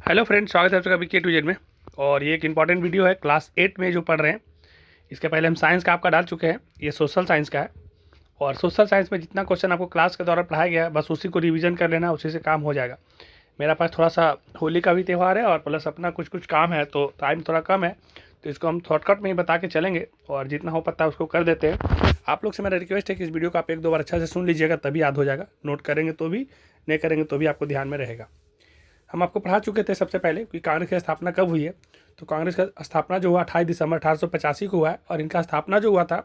Hello friends, स्वागत है आप सबका के टू जेड में। और ये एक इंपॉर्टेंट वीडियो है क्लास 8 में जो पढ़ रहे हैं। इसके पहले हम साइंस का आपका डाल चुके हैं, ये सोशल साइंस का है। और सोशल साइंस में जितना क्वेश्चन आपको क्लास के दौरान पढ़ाया गया है, बस उसी को रिवीजन कर लेना, उसी से काम हो जाएगा। मेरा पास थोड़ा सा होली का भी त्यौहार है और प्लस अपना कुछ कुछ काम है, तो टाइम थोड़ा कम है, तो इसको हम शॉर्टकट में ही बता के चलेंगे और जितना हो पाता है उसको कर देते हैं। आप लोग से मेरा रिक्वेस्ट है कि इस वीडियो को आप एक दो बार अच्छा से सुन लीजिएगा, तभी याद हो जाएगा। नोट करेंगे तो भी, नहीं करेंगे तो भी आपको ध्यान में रहेगा। हम आपको पढ़ा चुके थे सबसे पहले कि कांग्रेस की स्थापना कब हुई है। तो कांग्रेस का स्थापना जो हुआ 28 दिसंबर 1885 को हुआ है। और इनका स्थापना जो हुआ था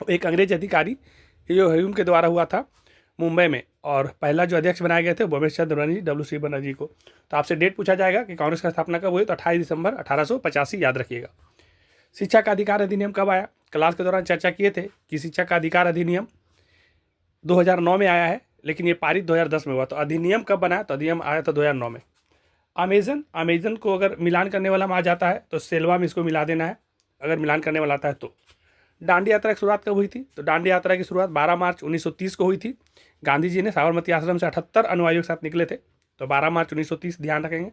एक अंग्रेज अधिकारी यो ह्यूम के द्वारा हुआ था मुंबई में। और पहला जो अध्यक्ष बनाए गए थे वो रमेश चंद्र बनर्जी WC बनर्जी को। तो आपसे डेट पूछा जाएगा कि कांग्रेस का स्थापना कब हुई, तो 28 दिसंबर 1885 याद रखिएगा। शिक्षा का अधिकार अधिनियम कब आया, क्लास के दौरान चर्चा किए थे कि शिक्षा का अधिकार अधिनियम 2009 में आया है, लेकिन ये पारित 2010 में हुआ। तो अधिनियम कब बना, तो अधिनियम आया था 2009 में। अमेजन को अगर मिलान करने वाला में आ जाता है तो सेल्वा में इसको मिला देना है, अगर मिलान करने वाला आता है तो। दांडी यात्रा की शुरुआत कब हुई थी, तो दांडी यात्रा की शुरुआत 12 मार्च 1930 को हुई थी। गांधी जी ने साबरमती आश्रम से 78 अनुयायियों के साथ निकले थे, तो 12 मार्च 1930 ध्यान रखेंगे।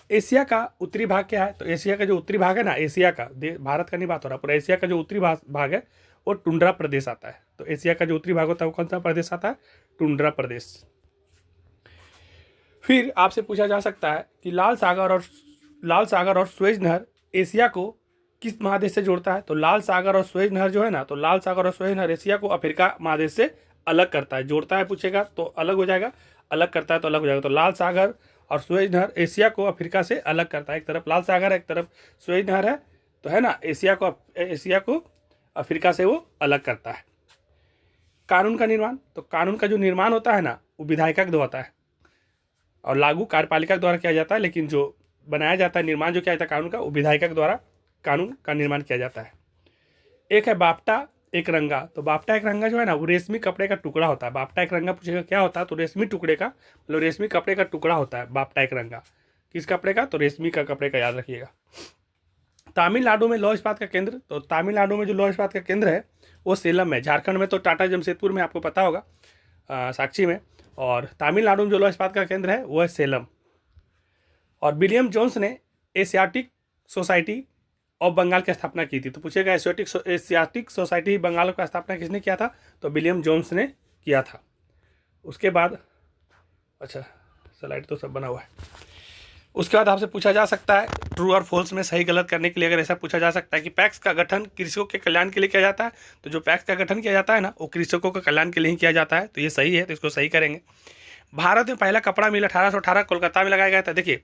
एशिया का उत्तरी भाग क्या है, तो एशिया का जो उत्तरी भाग है ना, एशिया का, भारत का नहीं बात हो रहा, पूरा एशिया का जो उत्तरी भाग है वो टुंड्रा प्रदेश आता है। तो एशिया का जो उत्तरी भाग होता है वो कौन सा प्रदेश आता है, टुंड्रा प्रदेश। फिर आपसे पूछा जा सकता है कि लाल सागर और स्वेज नहर एशिया को किस महादेश से जोड़ता है, तो लाल सागर और स्वेज नहर जो है ना, तो लाल सागर और स्वेज नहर एशिया को अफ्रीका महादेश से अलग करता है। जोड़ता है पूछेगा तो अलग हो जाएगा, अलग करता है तो अलग हो जाएगा। तो लाल सागर और स्वेज नहर एशिया को अफ्रीका से अलग करता है। एक तरफ लाल सागर है, एक तरफ स्वेज नहर है, तो है ना, एशिया को अफ्रीका से वो अलग करता है। कानून का निर्माण, तो कानून का जो निर्माण होता है ना वो विधायिका के द्वारा होता है और लागू कार्यपालिका के द्वारा किया जाता है, लेकिन जो बनाया जाता है, निर्माण जो किया जाता है कानून का, वो विधायिका के द्वारा कानून का निर्माण किया जाता है। एक है बाफ्टा एक रंगा, तो बाफ्टा एक रंगा जो है ना वो रेशमी कपड़े का टुकड़ा होता है। बाफ्टा एक रंगा पूछेगा क्या होता है, तो रेशमी टुकड़े का, मतलब रेशमी कपड़े का टुकड़ा होता है बाफ्टा एक रंगा। किस कपड़े का, तो रेशमी का कपड़े का, याद रखिएगा। तमिलनाडु में लौह इस्पात का केंद्र, तो तमिलनाडु में जो लौह इस्पात का केंद्र है वो सेलम है। झारखंड में तो टाटा जमशेदपुर में, आपको पता होगा, साक्षी में। और तमिलनाडु में जो लौह इस्पात का केंद्र है वो है सेलम। और विलियम जोन्स ने एशियाटिक सोसाइटी ऑफ बंगाल की स्थापना की थी। तो पूछेगा एशियाटिक सोसाइटी बंगाल का स्थापना किसने किया था, तो विलियम जोन्स ने किया था। उसके बाद अच्छा, स्लाइड तो सब बना हुआ है। उसके बाद आपसे पूछा जा सकता है ट्रू और फॉल्स में सही गलत करने के लिए, अगर ऐसा पूछा जा सकता है कि पैक्स का गठन कृषकों के कल्याण के लिए किया जाता है, तो जो पैक्स का गठन किया जाता है ना वो कृषकों के कल्याण के लिए ही किया जाता है, तो ये सही है, तो इसको सही करेंगे। भारत में पहला कपड़ा मिल 1818 कोलकाता में लगाया गया था। देखिए,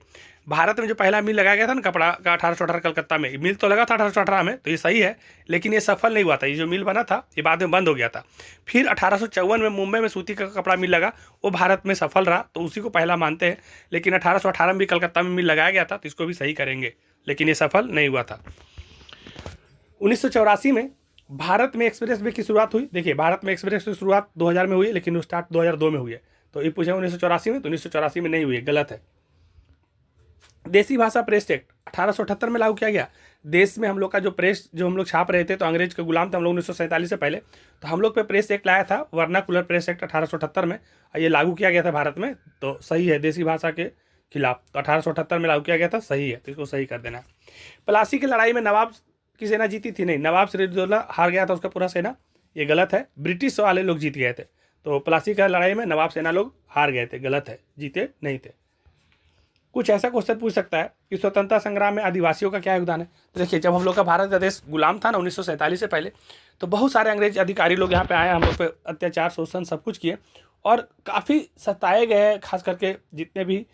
भारत में जो पहला मिल लगाया गया था ना कपड़ा का 1818 कलकत्ता में, मिल तो लगा था 1818 में, तो ये सही है, लेकिन ये सफल नहीं हुआ था। ये जो मिल बना था ये बाद में बंद हो गया था। फिर 1854 में मुंबई में सूती का कपड़ा मिल लगा, वो भारत में सफल रहा, तो उसी को पहला मानते हैं। लेकिन 1818 में भी कलकत्ता में मिल लगाया गया था, तो इसको भी सही करेंगे, लेकिन ये सफल नहीं हुआ था। 1984 में भारत में एक्सप्रेस वे की शुरुआत हुई। देखिए, भारत में एक्सप्रेस की शुरुआत 2000 में हुई है, लेकिन स्टार्ट 2002 में हुई है। तो ये पूछा 1984 में, तो 1984 में नहीं हुई है, गलत है। देसी भाषा प्रेस एक्ट 1878 में लागू किया गया। देश में हम लोग का जो प्रेस, जो हम लोग छाप रहे थे, तो अंग्रेज के गुलाम थे हम लोग 1947 से पहले, तो हम लोग पे प्रेस एक्ट लाया था, वर्नाकुलर प्रेस एक्ट 1878 में, ये लागू किया गया था भारत में, तो सही है, देसी भाषा के खिलाफ। तो 1878 में लागू किया गया था, सही है, तो इसको सही कर देना। प्लासी की लड़ाई में नवाब की सेना जीती थी, नहीं, नवाब सिराजुद्दौला हार गया था उसका पूरा सेना, ये गलत है, ब्रिटिश वाले लोग जीत गए थे। तो प्लासी का लड़ाई में नवाब सेना लोग हार गए थे, गलत है, जीते नहीं थे। कुछ ऐसा क्वेश्चन पूछ सकता है कि स्वतंत्रता संग्राम में आदिवासियों का क्या योगदान है। तो देखिए, जब हम लोग का भारत का देश गुलाम था ना 1947 से पहले, तो बहुत सारे अंग्रेज अधिकारी लोग यहाँ पे आए, हम लोग पे अत्याचार, शोषण सब कुछ किए और काफ़ी सताए गए, खास करके जितने भी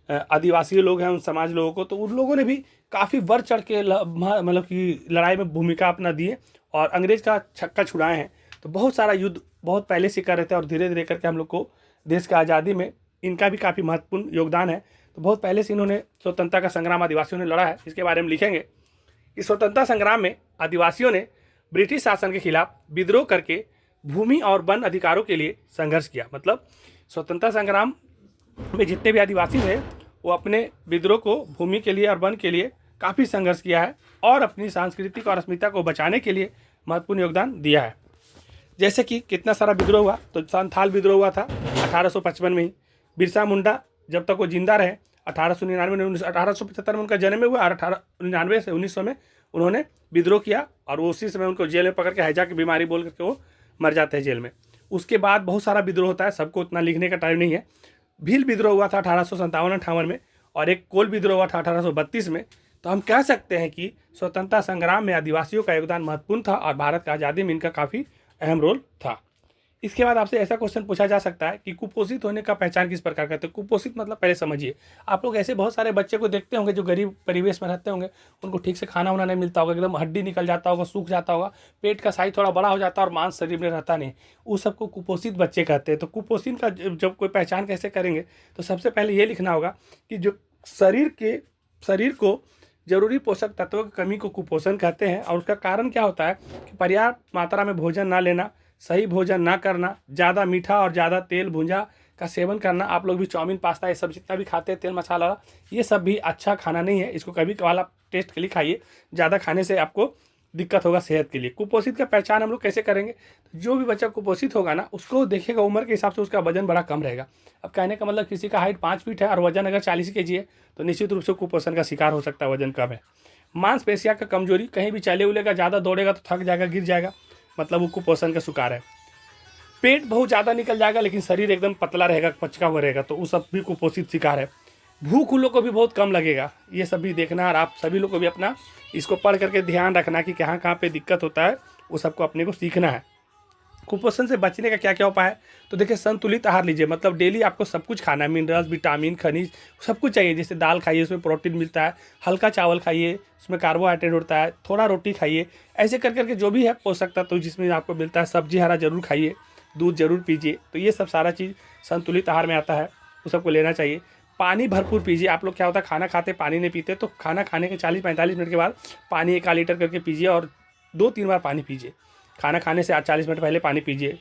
आदिवासी लोग हैं उन समाज लोगों को, तो उन लोगों ने भी काफ़ी बढ़ चढ़ के मतलब कि लड़ाई में भूमिका अपना दिए और अंग्रेज का छक्का छुड़ाए हैं। तो बहुत सारा युद्ध बहुत पहले से कर रहे थे और धीरे धीरे करके हम लोग को देश की आज़ादी में इनका भी काफ़ी महत्वपूर्ण योगदान है। तो बहुत पहले से इन्होंने स्वतंत्रता का संग्राम आदिवासियों ने लड़ा है, इसके बारे में लिखेंगे। इस स्वतंत्रता संग्राम में आदिवासियों ने ब्रिटिश शासन के खिलाफ विद्रोह करके भूमि और वन अधिकारों के लिए संघर्ष किया। मतलब स्वतंत्रता संग्राम में जितने भी आदिवासी थे वो अपने विद्रोह को भूमि के लिए और वन के लिए काफ़ी संघर्ष किया है और अपनी सांस्कृतिक और अस्मिता को बचाने के लिए महत्वपूर्ण योगदान दिया है। जैसे कि कितना सारा विद्रोह हुआ, तो संथाल विद्रोह हुआ था 1855 में ही। बिरसा मुंडा जब तक वो जिंदा रहे 1899 में 1875 में उनका जन्म हुआ और 1899 से 1900 में उन्होंने विद्रोह किया और उसी समय उनको जेल में पकड़ के हैजा की बीमारी बोल करके वो मर जाते हैं जेल में। उसके बाद बहुत सारा विद्रोह होता है, सबको उतना लिखने का टाइम नहीं है। भील विद्रोह हुआ था 1857-58 में और एक कोल विद्रोह हुआ था 1832 में। तो हम कह सकते हैं कि स्वतंत्रता संग्राम में आदिवासियों का योगदान महत्वपूर्ण था और भारत का आज़ादी में इनका काफ़ी अहम रोल था। इसके बाद आपसे ऐसा क्वेश्चन पूछा जा सकता है कि कुपोषित होने का पहचान किस प्रकार करते हैं। कुपोषित मतलब पहले समझिए, आप लोग ऐसे बहुत सारे बच्चे को देखते होंगे जो गरीब परिवेश में रहते होंगे, उनको ठीक से खाना वाना नहीं मिलता होगा, एकदम हड्डी निकल जाता होगा, सूख जाता होगा, पेट का साइज थोड़ा बड़ा हो जाता है और मांस शरीर में रहता नहीं, उस सबको कुपोषित बच्चे कहते हैं। तो कुपोषित का जब कोई पहचान कैसे करेंगे तो सबसे पहले ये लिखना होगा कि जो शरीर को जरूरी पोषक तत्वों की कमी को कुपोषण कहते हैं। और उसका कारण क्या होता है कि पर्याप्त मात्रा में भोजन ना लेना, सही भोजन ना करना, ज़्यादा मीठा और ज़्यादा तेल भुंजा का सेवन करना। आप लोग भी चाउमीन पास्ता ये सब जितना भी खाते हैं तेल मसाला, ये सब भी अच्छा खाना नहीं है। इसको कभी कभार आप टेस्ट के लिए खाइए, ज़्यादा खाने से आपको दिक्कत होगा सेहत के लिए। कुपोषित का पहचान हम लोग कैसे करेंगे, तो जो भी बच्चा कुपोषित होगा ना उसको देखेगा उम्र के हिसाब से उसका वजन बड़ा कम रहेगा। अब कहने का मतलब किसी का हाइट 5 फीट है और वजन अगर 40 kg है तो निश्चित रूप से कुपोषण का शिकार हो सकता है, वजन कम है। मांसपेशियाँ का कमजोरी, कहीं भी चले उलेगा, ज़्यादा दौड़ेगा तो थक जाएगा, गिर जाएगा, मतलब वो कुपोषण का शिकार है। पेट बहुत ज़्यादा निकल जाएगा लेकिन शरीर एकदम पतला रहेगा, पचका हुआ रहेगा, तो वो सब भी कुपोषित शिकार है। भूख उन लोग को भी बहुत कम लगेगा, ये सब भी देखना। और आप सभी लोग को भी अपना इसको पढ़ करके ध्यान रखना कि कहाँ कहाँ पे दिक्कत होता है, वो सबको अपने को सीखना है। कुपोषण से बचने का क्या क्या उपाय है, तो देखिए संतुलित आहार लीजिए, मतलब डेली आपको सब कुछ खाना है, मिनरल्स, विटामिन, खनिज सब कुछ चाहिए। जैसे दाल खाइए, उसमें प्रोटीन मिलता है, हल्का चावल खाइए, उसमें कार्बोहाइड्रेट होता है, थोड़ा रोटी खाइए, ऐसे कर करके जो भी है पोषक तत्व जिसमें आपको मिलता है। सब्जी हरा जरूर खाइए, दूध जरूर पीजिए। तो ये सब सारा चीज़ संतुलित आहार में आता है, वो सबको लेना चाहिए। पानी भरपूर पीजिए। आप लोग क्या होता है खाना खाते पानी नहीं पीते, तो खाना खाने के 40-45 मिनट के बाद पानी 1 लीटर करके पीजिए और 2-3 बार पानी पीजिए। खाना खाने से 40 मिनट पहले पानी पीजिए।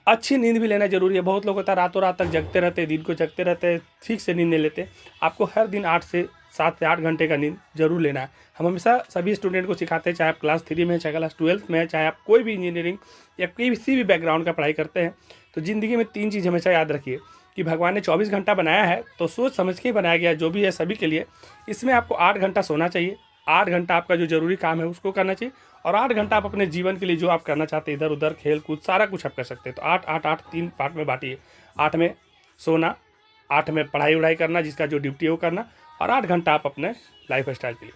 अच्छी नींद भी लेना जरूरी है। बहुत लोग होता है रातों रात तक जगते रहते हैं, दिन को जगते रहते हैं, ठीक से नींद नहीं लेते। आपको हर दिन 7 से 8 घंटे का नींद जरूर लेना है। हम हमेशा सभी स्टूडेंट को सिखाते हैं, चाहे आप क्लास 3 में, चाहे क्लास 12 में, चाहे आप कोई भी इंजीनियरिंग या किसी भी बैकग्राउंड का पढ़ाई करते हैं, तो ज़िंदगी में 3 चीज़ हमेशा याद रखिए कि भगवान ने 24 घंटा बनाया है तो सोच समझ के ही बनाया गया है, जो भी है सभी के लिए। इसमें आपको 8 घंटा सोना चाहिए, 8 घंटा आपका जो जरूरी काम है उसको करना चाहिए, और 8 घंटा आप अपने जीवन के लिए जो आप करना चाहते हैं, इधर उधर खेल कूद सारा कुछ आप कर सकते हैं। तो 8-8-8 3 पार्ट में बांटिए। 8 में सोना, 8 में पढ़ाई वढ़ाई करना जिसका जो ड्यूटी है वो करना, और 8 घंटा आप अपने लाइफ स्टाइल के लिए।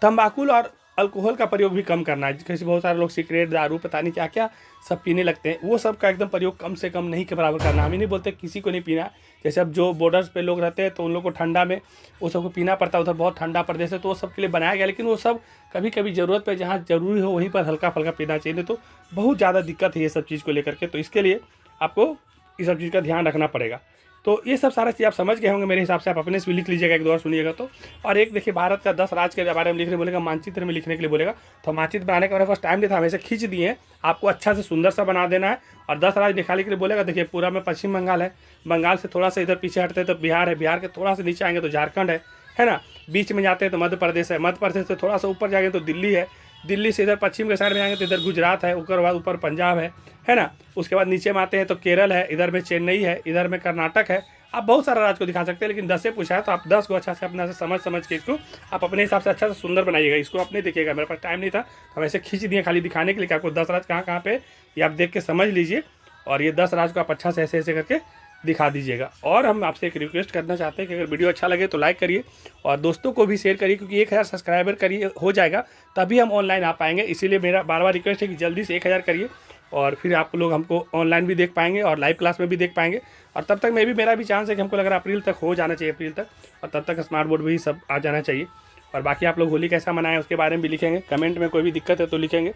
तंबाकू और अल्कोहल का प्रयोग भी कम करना है। जैसे बहुत सारे लोग सिगरेट, दारू, पता नहीं क्या क्या सब पीने लगते हैं, वो सब का एकदम प्रयोग कम से कम नहीं के बराबर करना। हम ही नहीं बोलते किसी को नहीं पीना। जैसे अब जो बॉर्डर्स पे लोग रहते हैं तो उन लोग को ठंडा में वो सबको पीना पड़ता है, उधर बहुत ठंडा प्रदेश है, तो वो सब के लिए बनाया गया। लेकिन वो सब कभी कभी ज़रूरत पे जहाँ जरूरी हो वहीं पर हल्का फल्का पीना चाहिए, नहीं तो बहुत ज़्यादा दिक्कत है ये सब चीज़ को लेकर के। तो इसके लिए आपको इस सब चीज़ का ध्यान रखना पड़ेगा। तो ये सब सारा चीज़ आप समझ गए होंगे मेरे हिसाब से। आप अपने से भी लिख लीजिएगा, एक दो बार सुनिएगा तो। और एक देखिए, भारत का 10 राज्य के बारे में लिखने बोलेगा, मानचित्र में लिखने के लिए बोलेगा, तो मानचित्र बनाने का मेरे पास टाइम नहीं था, हमें खींच दिए हैं। आपको अच्छा से सुंदर सा बना देना है। और 10 राज्य निकालने के लिए बोलेगा, देखिए पूरा में पश्चिम बंगाल है, बंगाल से थोड़ा सा इधर पीछे हटते हैं तो बिहार है, बिहार के थोड़ा सा नीचे आएंगे तो झारखंड है ना, बीच में जाते हैं तो मध्य प्रदेश है, मध्य प्रदेश से थोड़ा सा ऊपर जाएंगे तो दिल्ली है, दिल्ली से इधर पश्चिम के साइड में आएंगे तो इधर गुजरात है, उसके बाद ऊपर पंजाब है ना, उसके बाद नीचे में आते हैं तो केरल है, इधर में चेन्नई है, इधर में कर्नाटक है। आप बहुत सारा राज्य को दिखा सकते हैं, लेकिन 10 से पूछा है तो आप 10 को अच्छा से अपना से समझ के इसको आप अपने हिसाब से अच्छा से सुंदर बनाइएगा। इसको अपने देखिएगा, मेरे पास टाइम नहीं था तो हम ऐसे खींच दिए खाली दिखाने के लिए कि आपको 10 राज्य कहाँ पे ये आप देख के समझ लीजिए। और ये 10 राज्य को आप अच्छा से ऐसे करके दिखा दीजिएगा। और हम आपसे एक रिक्वेस्ट करना चाहते हैं कि अगर वीडियो अच्छा लगे तो लाइक करिए और दोस्तों को भी शेयर करिए, क्योंकि 1000 सब्सक्राइबर करिए हो जाएगा तभी हम ऑनलाइन आ पाएंगे। इसीलिए मेरा बार बार रिक्वेस्ट है कि जल्दी से 1000 करिए, और फिर आप लोग हमको ऑनलाइन भी देख पाएंगे और लाइव क्लास में भी देख पाएंगे। और तब तक मेरा भी चांस है कि हमको लग रहा है अप्रैल तक हो जाना चाहिए, अप्रैल तक, और तब तक स्मार्ट बोर्ड भी सब आ जाना चाहिए। और बाकी आप लोग होली कैसा मनाएं उसके बारे में भी लिखेंगे, कमेंट में कोई भी दिक्कत है तो लिखेंगे।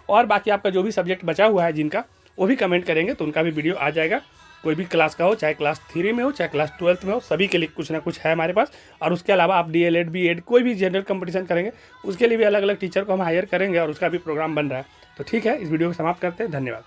और बाकी आपका जो भी सब्जेक्ट बचा हुआ है जिनका, वो भी कमेंट करेंगे तो उनका भी वीडियो आ जाएगा। कोई भी क्लास का हो, चाहे क्लास 3 में हो, चाहे क्लास 12 में हो, सभी के लिए कुछ ना कुछ है हमारे पास। और उसके अलावा आप DLED, BEd कोई भी जनरल कंपटीशन करेंगे उसके लिए भी अलग अलग टीचर को हम हायर करेंगे और उसका भी प्रोग्राम बन रहा है। तो ठीक है, इस वीडियो को समाप्त करते हैं। धन्यवाद।